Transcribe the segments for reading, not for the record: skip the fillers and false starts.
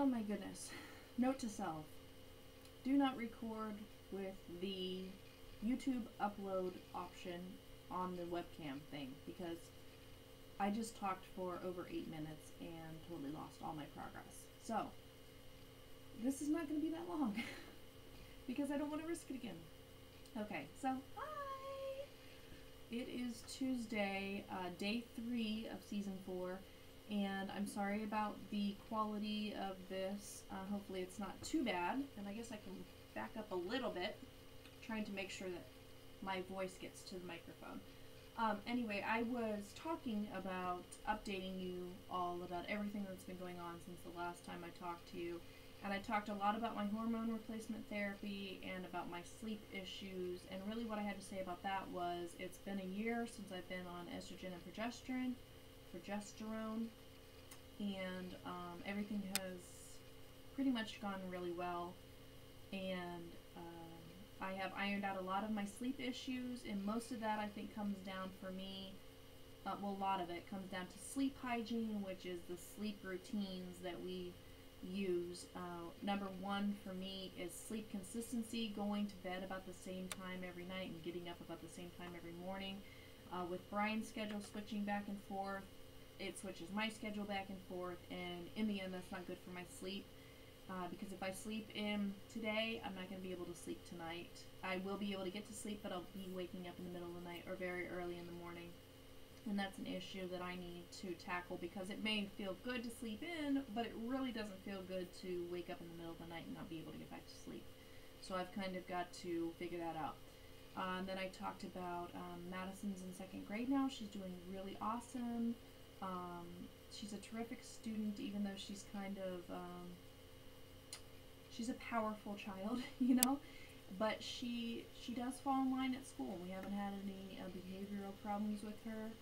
Oh my goodness. Note to self. Do not record with the YouTube upload option on the webcam thing, because I just talked for over 8 minutes and totally lost all my progress. So, this is not going to be that long because I don't want to risk it again. Okay, so hi! It is Tuesday, day 3 of season 4, and I'm sorry about the quality of this. Hopefully it's not too bad, and I guess I can back up a little bit, trying to make sure that my voice gets to the microphone. Anyway, I was talking about updating you all about everything that's been going on since the last time I talked to you. And I talked a lot about my hormone replacement therapy and about my sleep issues. And really what I had to say about that was it's been a year since I've been on estrogen and progesterone. And everything has pretty much gone really well. And I have ironed out a lot of my sleep issues, and most of that I think comes down for me, well, a lot of it comes down to sleep hygiene, which is the sleep routines that we use. Number one for me is sleep consistency, going to bed about the same time every night and getting up about the same time every morning. With Brian's schedule switching back and forth, it switches my schedule back and forth, and in the end that's not good for my sleep. Because if I sleep in today, I'm not going to be able to sleep tonight. I will be able to get to sleep, but I'll be waking up in the middle of the night or very early in the morning. And that's an issue that I need to tackle, because it may feel good to sleep in, but it really doesn't feel good to wake up in the middle of the night and not be able to get back to sleep. So I've kind of got to figure that out. Then I talked about Madison's in 2nd grade now. She's doing really awesome. She's a terrific student, even though she's kind of... she's a powerful child, you know, but she does fall in line at school. We haven't had any behavioral problems with her,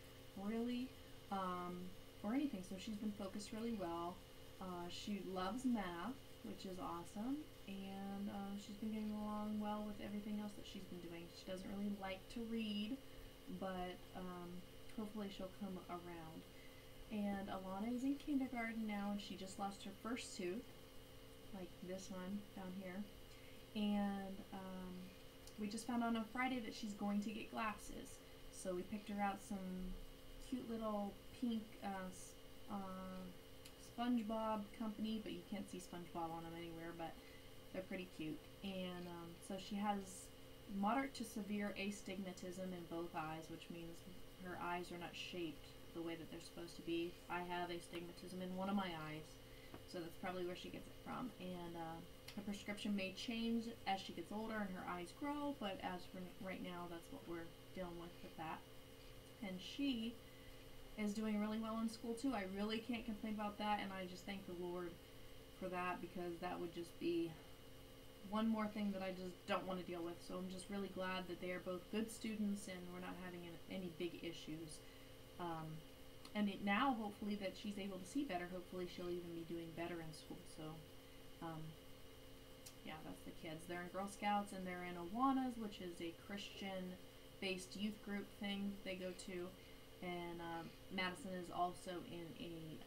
really, or anything, so she's been focused really well. She loves math, which is awesome, and she's been getting along well with everything else that she's been doing. She doesn't really like to read, but hopefully she'll come around. And Alana is in kindergarten now, and she just lost her first tooth, like this one down here, and we just found out on Friday that she's going to get glasses, so we picked her out some cute little pink SpongeBob company, but you can't see SpongeBob on them anywhere, but they're pretty cute. And so she has moderate to severe astigmatism in both eyes, which means her eyes are not shaped the way that they're supposed to be. I have astigmatism in one of my eyes, so that's probably where she gets it from. And her prescription may change as she gets older and her eyes grow, but as for right now, that's what we're dealing with that. And she is doing really well in school too. I really can't complain about that, and I just thank the Lord for that, because that would just be one more thing that I just don't want to deal with. So I'm just really glad that they are both good students and we're not having any big issues. And now, hopefully, that she's able to see better, hopefully she'll even be doing better in school. So, yeah, that's the kids. They're in Girl Scouts, and they're in Awanas, which is a Christian-based youth group thing they go to. And Madison is also in a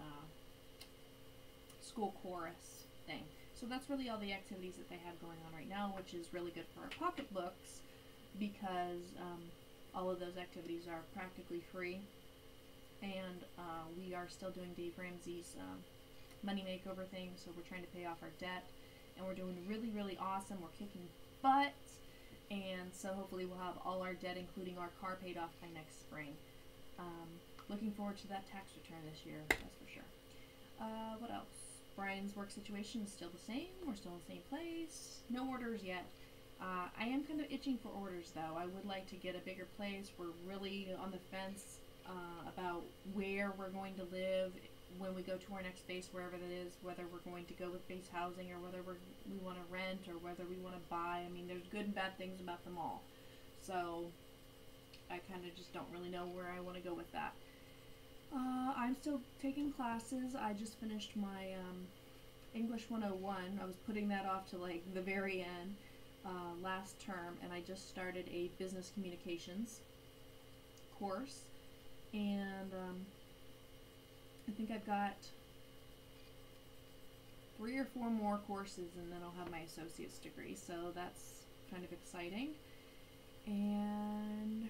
school chorus thing. So that's really all the activities that they have going on right now, which is really good for our pocketbooks, because all of those activities are practically free. And we are still doing Dave Ramsey's money makeover thing, so we're trying to pay off our debt, and we're doing really, really awesome. We're kicking butt, and so hopefully we'll have all our debt, including our car, paid off by next spring. Looking forward to that tax return this year, that's for sure. What else? Brian's work situation is still the same. We're still in the same place. No orders yet. I am kind of itching for orders, though. I would like to get a bigger place. We're really on the fence about where we're going to live when we go to our next base, wherever that is, whether we're going to go with base housing or whether we want to rent or whether we want to buy. I mean, there's good and bad things about them all. So I kind of just don't really know where I want to go with that. I'm still taking classes. I just finished my English 101. I was putting that off to like the very end last term, and I just started a business communications course, and I think I've got 3 or 4 more courses, and then I'll have my associate's degree. So that's kind of exciting. And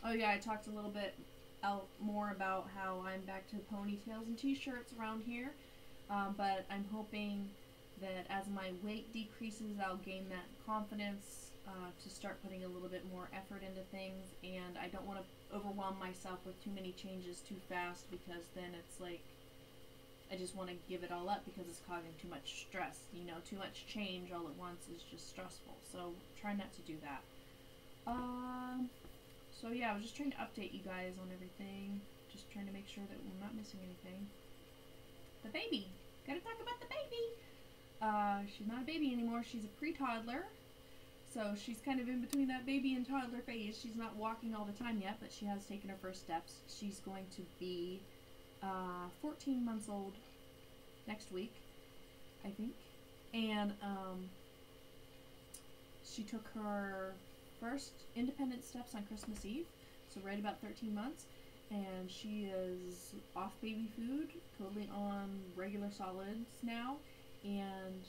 oh yeah, I talked a little bit more about how I'm back to ponytails and t-shirts around here. But I'm hoping that as my weight decreases, I'll gain that confidence to start putting a little bit more effort into things. And I don't want to overwhelm myself with too many changes too fast, because then it's like I just want to give it all up because it's causing too much stress. You know, too much change all at once is just stressful. So try not to do that. So yeah, I was just trying to update you guys on everything. Just trying to make sure that we're not missing anything. The baby. Gotta talk about the baby. She's not a baby anymore. She's a pre-toddler. So she's kind of in between that baby and toddler phase. She's not walking all the time yet, but she has taken her first steps. She's going to be 14 months old next week, I think. And she took her first independent steps on Christmas Eve, so right about 13 months. And she is off baby food, totally on regular solids now, and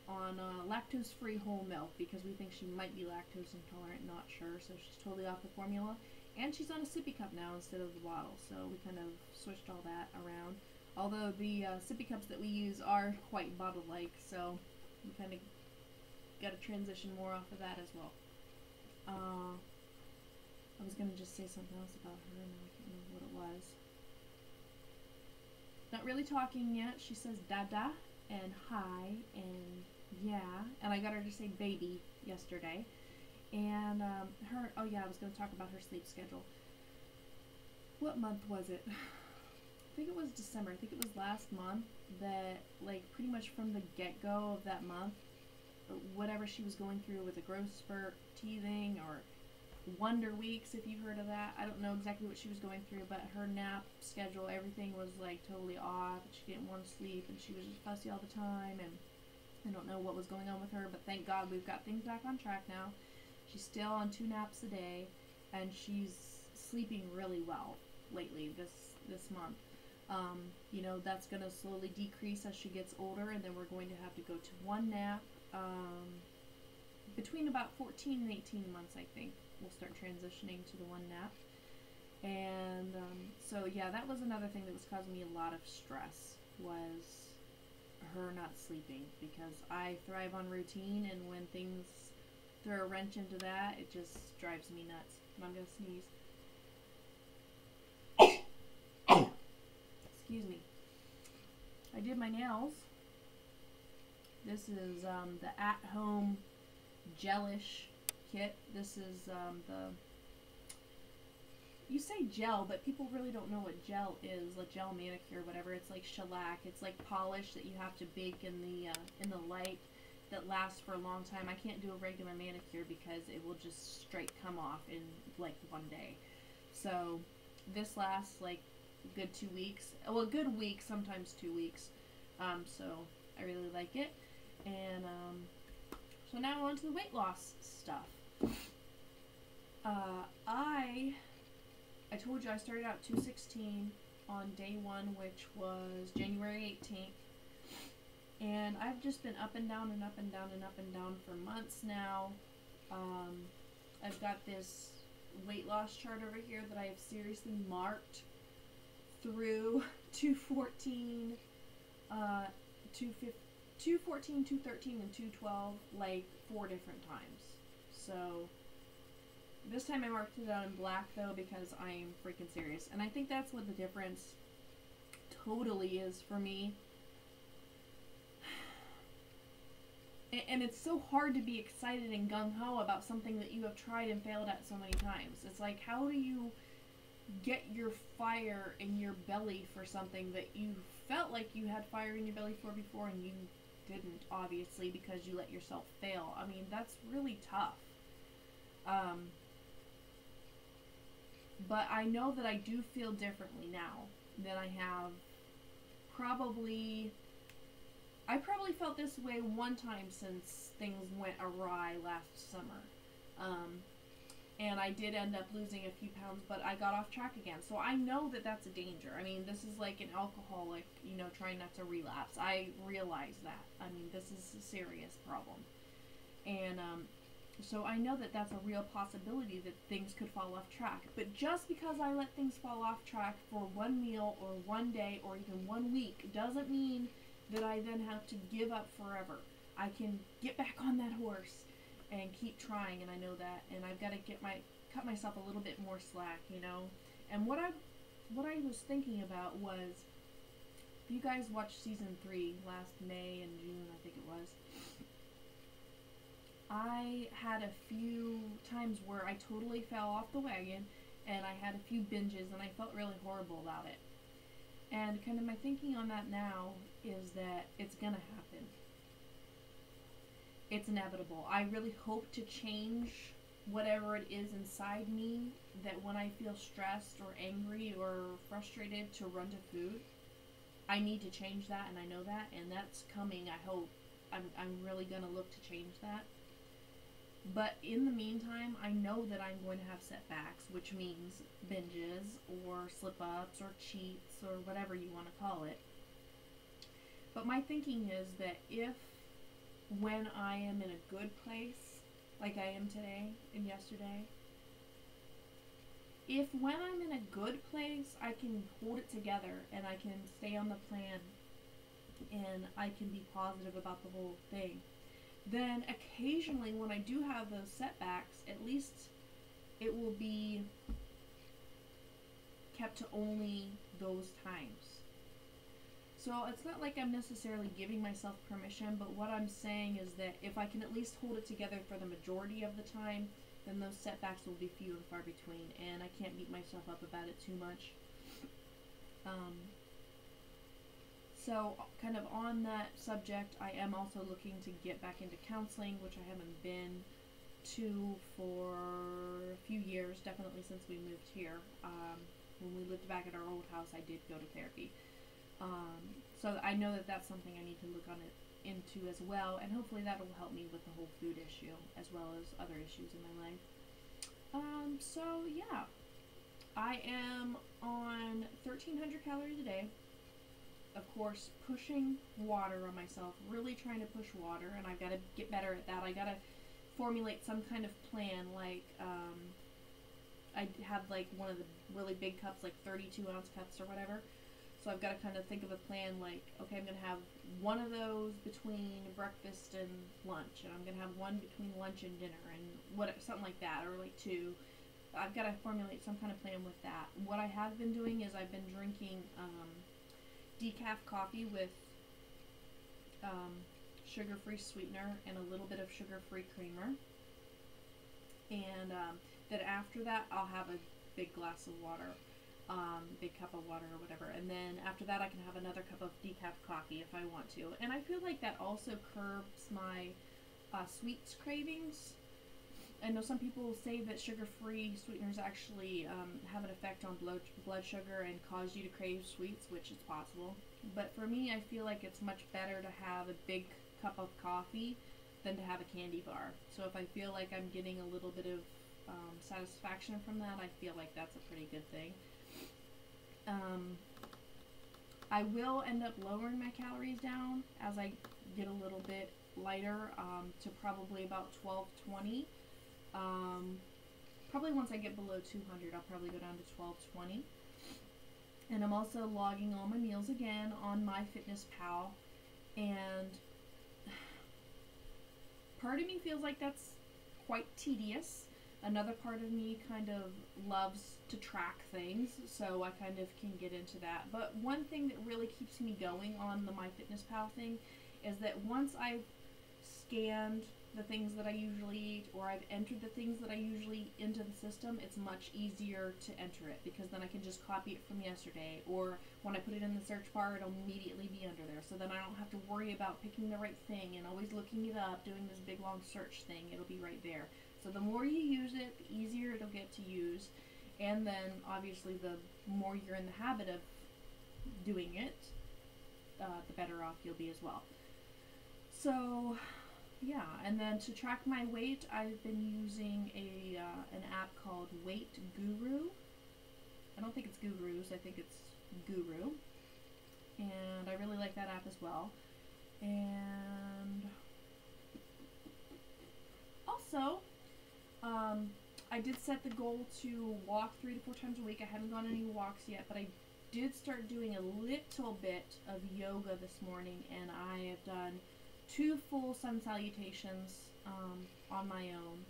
on lactose-free whole milk, because we think she might be lactose intolerant, not sure, so she's totally off the formula. And she's on a sippy cup now instead of the bottle, so we kind of switched all that around. Although the sippy cups that we use are quite bottle-like, so we kind of got to transition more off of that as well. I was going to just say something else about her, and I can't remember what it was. Not really talking yet. She says dada and hi and yeah, and I got her to say baby yesterday. And oh yeah, I was going to talk about her sleep schedule. What month was it? I think it was December. I think it was last month that, like, pretty much from the get-go of that month, whatever she was going through with a growth spurt, teething, or Wonder Weeks, if you've heard of that. I don't know exactly what she was going through, but her nap schedule, everything was like totally off. She didn't want to sleep, and she was just fussy all the time, and I don't know what was going on with her, but thank God we've got things back on track now. She's still on 2 naps a day, and she's sleeping really well lately this month. You know, that's going to slowly decrease as she gets older, and then we're going to have to go to 1 nap between about 14 and 18 months, I think. We'll start transitioning to the 1 nap. And so yeah, that was another thing that was causing me a lot of stress, was her not sleeping, because I thrive on routine, and when things throw a wrench into that, it just drives me nuts. I'm gonna sneeze. Excuse me. I did my nails. This is the at-home gelish kit. This is you say gel, but people really don't know what gel is, like gel manicure, whatever. It's like shellac. It's like polish that you have to bake in the light, that lasts for a long time. I can't do a regular manicure because it will just straight come off in like 1 day. So this lasts like a good 2 weeks. Well, a good week, sometimes 2 weeks. So I really like it. And so now on to the weight loss stuff. I told you I started out 216 on day 1, which was January 18th. And I've just been up and down and up and down and up and down for months now. I've got this weight loss chart over here that I have seriously marked through 214, 215, 214, 213, and 212, like 4 different times. So this time I marked it out in black, though, because I'm freaking serious. And I think that's what the difference totally is for me. And it's so hard to be excited and gung-ho about something that you have tried and failed at so many times. It's like, how do you get your fire in your belly for something that you felt like you had fire in your belly for before, and you didn't, obviously, because you let yourself fail? I mean, that's really tough. But I know that I do feel differently now than I have I probably felt this way one time since things went awry last summer. and I did end up losing a few pounds, but I got off track again. So I know that that's a danger. I mean, this is like an alcoholic, you know, trying not to relapse. I realize that. I mean, this is a serious problem. And so I know that that's a real possibility that things could fall off track. But just because I let things fall off track for one meal or one day or even 1 week doesn't mean that I then have to give up forever. I can get back on that horse and keep trying, and I know that, and I've got to cut myself a little bit more slack, you know. And what I was thinking about was, if you guys watched season 3 last May and June, I think it was, I had a few times where I totally fell off the wagon, and I had a few binges, and I felt really horrible about it. And kind of my thinking on that now is that it's gonna happen. It's inevitable. I really hope to change whatever it is inside me, that when I feel stressed or angry or frustrated to run to food. I need to change that, and I know that, and that's coming, I hope. I'm really going to look to change that. But in the meantime, I know that I'm going to have setbacks, which means binges or slip-ups or cheats or whatever you want to call it. But my thinking is that if, when I am in a good place, like I am today and yesterday, if when I'm in a good place, I can hold it together and I can stay on the plan and I can be positive about the whole thing, then occasionally when I do have those setbacks, at least it will be kept to only those times. So it's not like I'm necessarily giving myself permission, but what I'm saying is that if I can at least hold it together for the majority of the time, then those setbacks will be few and far between, and I can't beat myself up about it too much. So kind of on that subject, I am also looking to get back into counseling, which I haven't been to for a few years, definitely since we moved here. When we lived back at our old house, I did go to therapy. So I know that that's something I need to look into as well, and hopefully that will help me with the whole food issue, as well as other issues in my life. So yeah, I am on 1,300 calories a day. Of course, pushing water on myself, really trying to push water, and I've got to get better at that. I got to formulate some kind of plan, like, I have like one of the really big cups, like 32-ounce cups or whatever. So I've got to kind of think of a plan, like, okay, I'm going to have one of those between breakfast and lunch, and I'm going to have one between lunch and dinner, and something like that, or like two. I've got to formulate some kind of plan with that. What I have been doing is I've been drinking decaf coffee with sugar-free sweetener and a little bit of sugar-free creamer. And then after that, I'll have a big glass of water, big cup of water or whatever. And then after that, I can have another cup of decaf coffee if I want to. And I feel like that also curbs my sweets cravings. I know some people say that sugar-free sweeteners actually have an effect on blood sugar and cause you to crave sweets, which is possible. But for me, I feel like it's much better to have a big cup of coffee than to have a candy bar. So if I feel like I'm getting a little bit of satisfaction from that, I feel like that's a pretty good thing. I will end up lowering my calories down as I get a little bit lighter, to probably about 1220. Probably once I get below 200, I'll probably go down to 1220. And I'm also logging all my meals again on MyFitnessPal, and part of me feels like that's quite tedious. Another part of me kind of loves to track things, so I kind of can get into that. But one thing that really keeps me going on the MyFitnessPal thing is that once I've scanned the things that I usually eat, or I've entered the things that I usually eat into the system, it's much easier to enter it, because then I can just copy it from yesterday, or when I put it in the search bar, it'll immediately be under there, so then I don't have to worry about picking the right thing and always looking it up, doing this big long search thing. It'll be right there. So the more you use it, the easier it'll get to use, and then obviously the more you're in the habit of doing it, the better off you'll be as well. So yeah, and then to track my weight, I've been using an app called Weight Guru. I don't think it's Gurus, I think it's Guru. And I really like that app as well. And also, I did set the goal to walk 3 to 4 times a week. I haven't gone on any walks yet, but I did start doing a little bit of yoga this morning, and I have done 2 full sun salutations on my own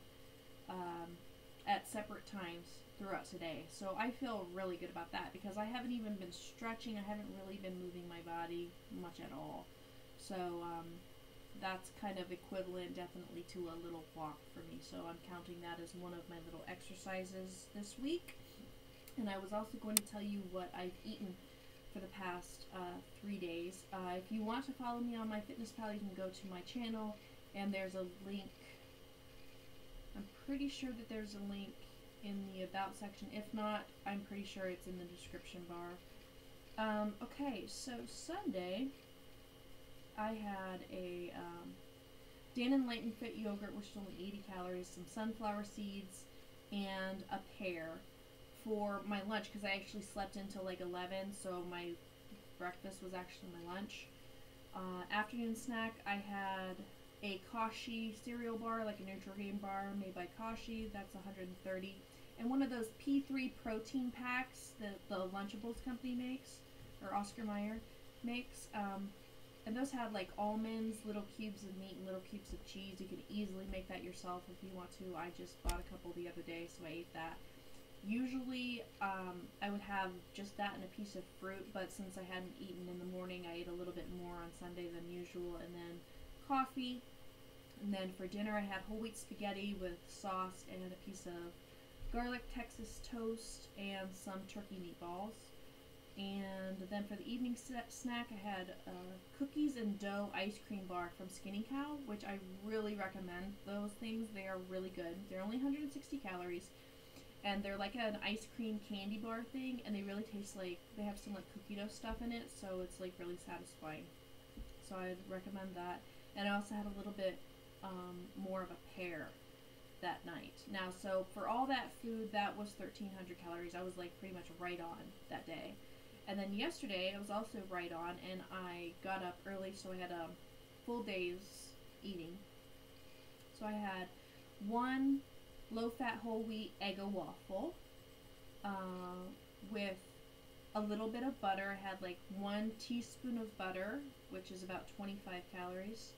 at separate times throughout today. So I feel really good about that because I haven't even been stretching. I haven't really been moving my body much at all. So that's kind of equivalent definitely to a little walk for me. So I'm counting that as one of my little exercises this week. And I was also going to tell you what I've eaten for the past 3 days. If you want to follow me on MyFitnessPal, you can go to my channel, and there's a link. I'm pretty sure that there's a link in the About section. If not, I'm pretty sure it's in the description bar. Okay, so Sunday, I had a Dan & Layton Fit yogurt, which is only 80 calories, some sunflower seeds, and a pear for my lunch, because I actually slept until like 11, so my breakfast was actually my lunch. Afternoon snack, I had a Kashi cereal bar, like a Nutrigrain bar made by Kashi. That's 130. And one of those P3 protein packs that the Lunchables company makes, or Oscar Mayer makes. And those had like almonds, little cubes of meat, and little cubes of cheese. You can easily make that yourself if you want to. I just bought a couple the other day, so I ate that. Usually, I would have just that and a piece of fruit, but since I hadn't eaten in the morning, I ate a little bit more on Sunday than usual, and then coffee. And then for dinner, I had whole wheat spaghetti with sauce and a piece of garlic Texas toast and some turkey meatballs. And then for the evening snack, I had cookies and dough ice cream bar from Skinny Cow, which I really recommend those things. They are really good. They're only 160 calories. And they're like an ice cream candy bar thing, and they really taste like, they have some like cookie dough stuff in it, so it's like really satisfying. So I'd recommend that. And I also had a little bit more of a pear that night. Now, so for all that food, that was 1,300 calories. I was like pretty much right on that day. And then yesterday, I was also right on, and I got up early, so I had a full day's eating. So I had one low-fat whole wheat Eggo waffle with a little bit of butter. I had like 1 teaspoon of butter, which is about 25 calories.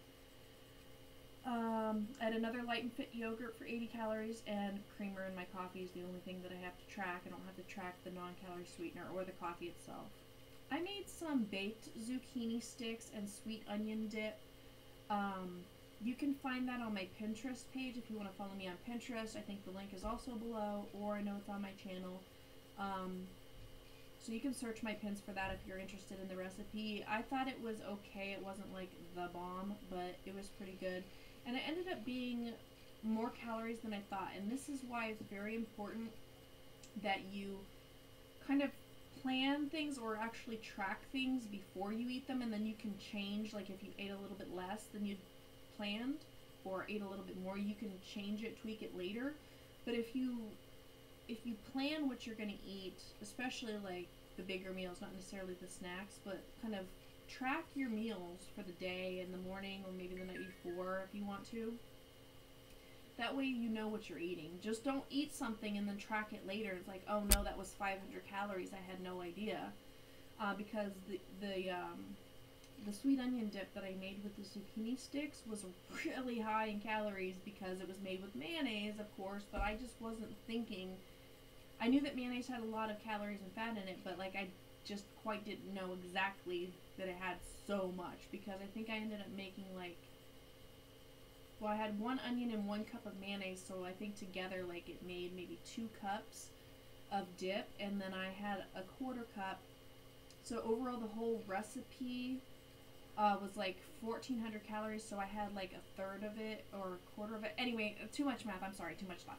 I had another Light and Fit yogurt for 80 calories, and creamer in my coffee is the only thing that I have to track. I don't have to track the non-calorie sweetener or the coffee itself. I made some baked zucchini sticks and sweet onion dip. You can find that on my Pinterest page if you want to follow me on Pinterest. I think the link is also below, or I know it's on my channel. So you can search my pins for that if you're interested in the recipe. I thought it was okay. It wasn't like the bomb, but it was pretty good. And it ended up being more calories than I thought. And this is why it's very important that you kind of plan things or actually track things before you eat them, and then you can change. Like if you ate a little bit less than you planned or ate a little bit more, you can change it, tweak it later. But if you plan what you're going to eat, especially like the bigger meals, not necessarily the snacks, but kind of track your meals for the day in the morning or maybe the night before if you want to. That way you know what you're eating. Just don't eat something and then track it later. It's like, oh no, that was 500 calories. I had no idea. Because the sweet onion dip that I made with the zucchini sticks was really high in calories because it was made with mayonnaise, of course, but I just wasn't thinking. I knew that mayonnaise had a lot of calories and fat in it, but like I just quite didn't know exactly that it had so much, because I think I ended up making like, well, I had 1 onion and 1 cup of mayonnaise, so I think together like it made maybe 2 cups of dip, and then I had a 1/4 cup. So overall the whole recipe was like 1,400 calories, so I had like 1/3 of it or 1/4 of it. Anyway, too much math, I'm sorry, too much thought.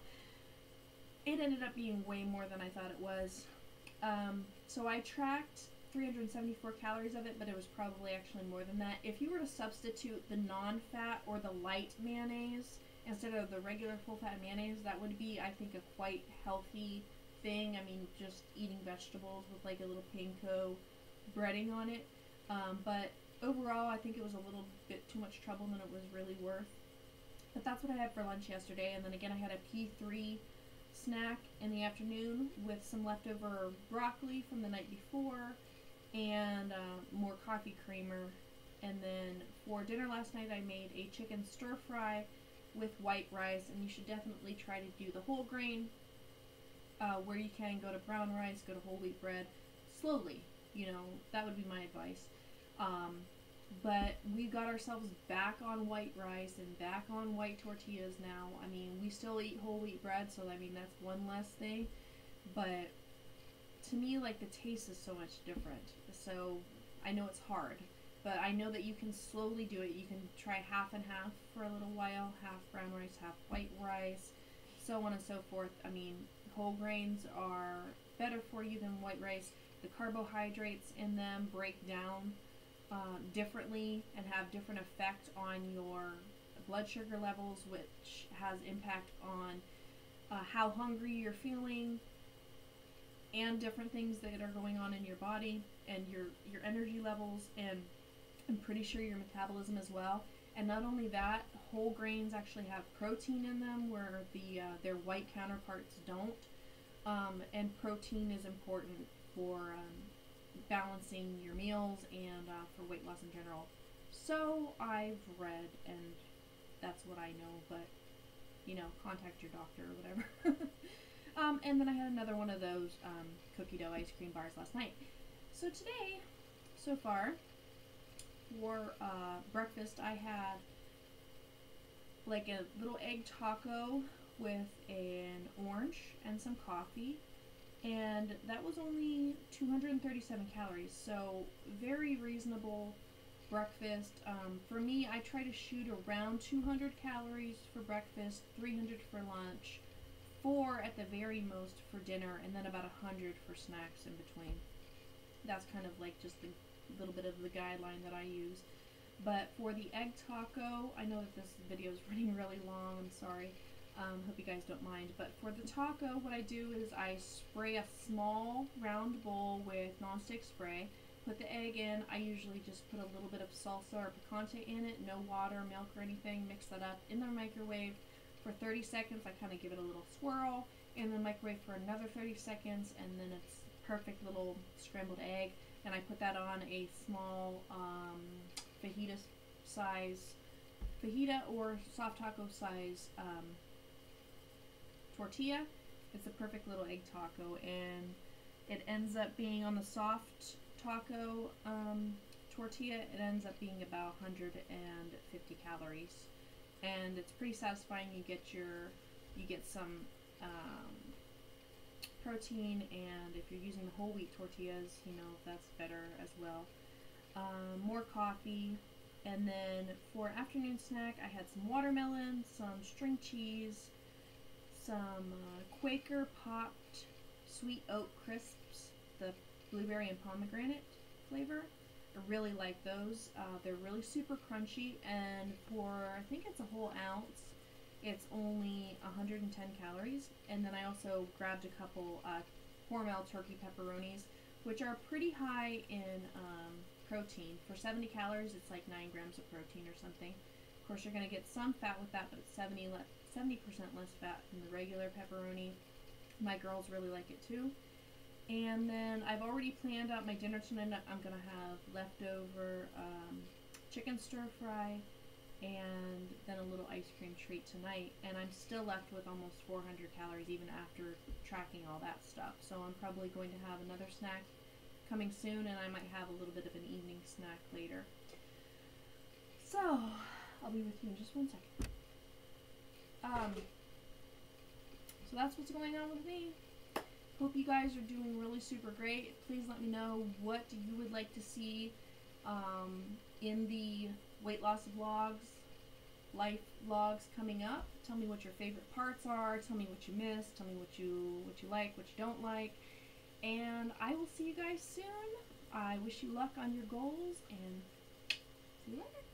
It ended up being way more than I thought it was. So I tracked 374 calories of it, but it was probably actually more than that. If you were to substitute the non-fat or the light mayonnaise instead of the regular full-fat mayonnaise, that would be, I think, a quite healthy thing. I mean, just eating vegetables with like a little panko breading on it. But overall, I think it was a little bit too much trouble than it was really worth. But that's what I had for lunch yesterday. And then again, I had a P3 snack in the afternoon with some leftover broccoli from the night before and more coffee creamer. And then for dinner last night, I made a chicken stir fry with white rice. And you should definitely try to do the whole grain. Where you can, go to brown rice, go to whole wheat bread, slowly, you know, that would be my advice. But we got ourselves back on white rice and back on white tortillas now. I mean, we still eat whole wheat bread, so I mean, that's one less thing. But to me, like, the taste is so much different. So I know it's hard, but I know that you can slowly do it. You can try half and half for a little while, half brown rice, half white rice, so on and so forth. I mean, whole grains are better for you than white rice. The carbohydrates in them break down differently and have different effect on your blood sugar levels, which has impact on how hungry you're feeling and different things that are going on in your body and your energy levels, and I'm pretty sure your metabolism as well. And not only that, whole grains actually have protein in them where their white counterparts don't. And protein is important for balancing your meals and for weight loss in general. So I've read, and that's what I know, but, you know, contact your doctor or whatever. And then I had another one of those cookie dough ice cream bars last night. So today, so far, for breakfast, I had like a little egg taco with an orange and some coffee, and that was only 237 calories, so very reasonable breakfast. For me, I try to shoot around 200 calories for breakfast, 300 for lunch, 4 at the very most for dinner, and then about 100 for snacks in between. That's kind of like just the little bit of the guideline that I use. But for the egg taco, I know that this video is running really long, I'm sorry. Hope you guys don't mind. But for the taco, what I do is I spray a small round bowl with nonstick spray, put the egg in. I usually just put a little bit of salsa or picante in it, no water, milk, or anything. Mix that up in the microwave for 30 seconds. I kind of give it a little swirl, in the microwave for another 30 seconds, and then it's perfect little scrambled egg. And I put that on a small fajita or soft taco size tortilla. It's a perfect little egg taco, and it ends up being on the soft taco tortilla. It ends up being about 150 calories, and it's pretty satisfying. You get some protein, and if you're using the whole wheat tortillas, you know, that's better as well. More coffee, and then for afternoon snack, I had some watermelon, some string cheese, some Quaker popped sweet oat crisps, the blueberry and pomegranate flavor. I really like those. They're really super crunchy, and for, I think it's a whole ounce, it's only 110 calories. And then I also grabbed a couple Hormel turkey pepperonis, which are pretty high in protein. For 70 calories, it's like 9 grams of protein or something. Of course, you're going to get some fat with that, but it's 70% less fat than the regular pepperoni. My girls really like it too. And then I've already planned out my dinner tonight. I'm going to have leftover chicken stir fry and then a little ice cream treat tonight. And I'm still left with almost 400 calories even after tracking all that stuff. So I'm probably going to have another snack coming soon, and I might have a little bit of an evening snack later. So I'll be with you in just one second. So that's what's going on with me. Hope you guys are doing really super great. Please let me know what you would like to see in the weight loss vlogs, life vlogs coming up. Tell me what your favorite parts are. Tell me what you miss. Tell me what you like, what you don't like. And I will see you guys soon I wish you luck on your goals, and see you later.